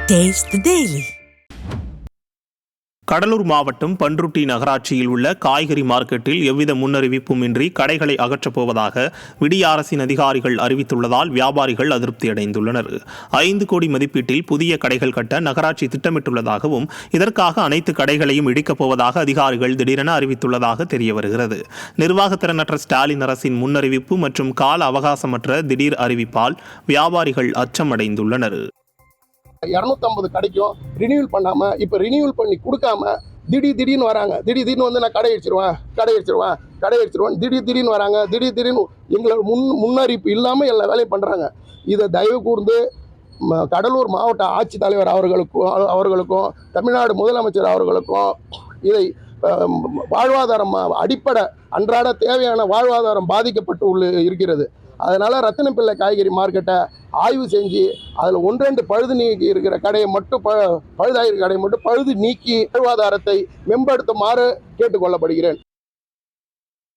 Taste the Daily. Cuddalore மாவட்டம் பண்ருட்டி நகராட்சியில் உள்ள காய்கறி மார்க்கெட்டில் எவ்வித முன்னறிவிப்பும் இன்றி கடைகளை அகற்றப் போவதாக விடிய அரசின் அதிகாரிகள் அறிவித்துள்ளதால் வியாபாரிகள் அதிருப்தி அடைந்துள்ளனர். 5 கோடி மதிப்பீட்டில் புதிய கடைகள் கட்ட நகராட்சி திட்டமிட்டுள்ளதாகவும் இதற்காக அனைத்து கடைகளையும் இடிக்கப் போவதாக அதிகாரிகள் திடீரென அறிவித்துள்ளதாக தெரிய வருகிறது. நிர்வாகத்திறனற்ற ஸ்டாலின் அரசின் முன்னறிவிப்பு மற்றும் கால அவகாசமற்ற திடீர் அறிவிப்பால் வியாபாரிகள் அச்சமடைந்துள்ளனர். 250 கடைக்கும் ரினியூவல் பண்ணாமல் இப்போ ரினியூவல் பண்ணி கொடுக்காம திடீர்னு வராங்க. திடீர்னு வந்து நான் கடை அடிச்சிருவேன் திடீர்னு வராங்க. திடீர்னு எங்களோட முன்னறிவிப்பு இல்லாமல் எல்லா வேலையும் பண்ணுறாங்க. இதை தயவு கூர்ந்து கடலூர் மாவட்ட ஆட்சித்தலைவர் அவர்களுக்கும் தமிழ்நாடு முதலமைச்சர் அவர்களுக்கும் இதை வாழ்வாதாரம் அடிப்படை அன்றாட தேவையான வாழ்வாதாரம் பாதிக்கப்பட்டு இருக்கிறது. அதனால் ரத்தினப்பிள்ளை காய்கறி மார்க்கெட்டை ஆய்வு செஞ்சு அதில் 1-2 பழுது நீக்கி இருக்கிற கடையை மட்டும் பழுதாகிற கடையை மட்டும் பழுது நீக்கி வாழ்வாதாரத்தை மேம்படுத்துமாறு கேட்டுக்கொள்ளப்படுகிறேன்.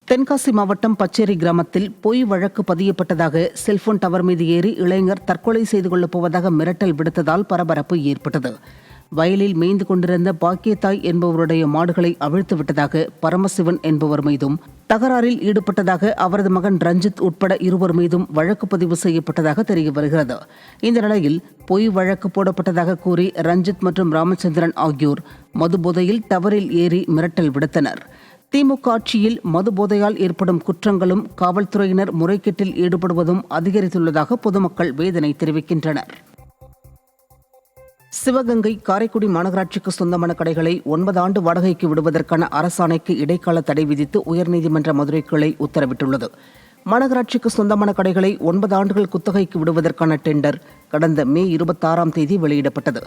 தென்காசி மாவட்டம் பச்சேரி கிராமத்தில் பொய் வழக்கு பதியப்பட்டதாக செல்போன் டவர் மீது ஏறி இளைஞர் தற்கொலை செய்து கொள்ளப் போவதாக மிரட்டல் விடுத்ததால் பரபரப்பு ஏற்பட்டது. வயலில் மேய்ந்து கொண்டிருந்த பாக்கியத்தாய் என்பவருடைய மாடுகளை அவிழ்த்து விட்டதாக பரமசிவன் என்பவர் மீதும், தகராறில் ஈடுபட்டதாக அவரது மகன் ரஞ்சித் உட்பட 2 மீதும் வழக்கு பதிவு செய்யப்பட்டதாக தெரிய வருகிறது. இந்த நிலையில் பொய் வழக்கு போடப்பட்டதாக கூறி ரஞ்சித் மற்றும் ராமச்சந்திரன் ஆகியோர் மதுபோதையில் டவரில் ஏறி மிரட்டல் விடுத்தனர். திமுக ஆட்சியில் மதுபோதையால் ஏற்படும் குற்றங்களும் காவல்துறையினர் முறைகேட்டில் ஈடுபடுவதும் அதிகரித்துள்ளதாக பொதுமக்கள் வேதனை தெரிவிக்கின்றனர். சிவகங்கை காரைக்குடி மாநகராட்சிக்கு சொந்தமான கடைகளை 9 ஆண்டு வாடகைக்கு விடுவதற்கான அரசாணைக்கு இடைக்கால தடை விதித்து உயர்நீதிமன்ற மதுரை கிளை உத்தரவிட்டுள்ளது. மாநகராட்சிக்கு சொந்தமான கடைகளை 9 ஆண்டுகள் குத்தகைக்கு விடுவதற்கான டெண்டர் கடந்த மே 26ஆம் தேதி வெளியிடப்பட்டது.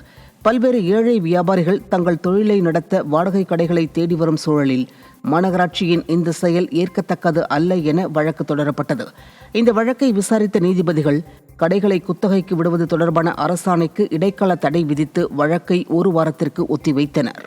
பல்வேறு ஏழை வியாபாரிகள் தங்கள் தொழிலை நடத்த வாடகை கடைகளை தேடி வரும் சூழலில் மாநகராட்சியின் இந்த செயல் ஏற்கத்தக்கது அல்ல என வழக்கு தொடரப்பட்டது. இந்த வழக்கை விசாரித்த நீதிபதிகள் கடைகளை குத்தகைக்கு விடுவது தொடர்பான அரசாணைக்கு இடைக்கால தடை விதித்து வழக்கை 1 வாரத்திற்கு ஒத்திவைத்தனர்.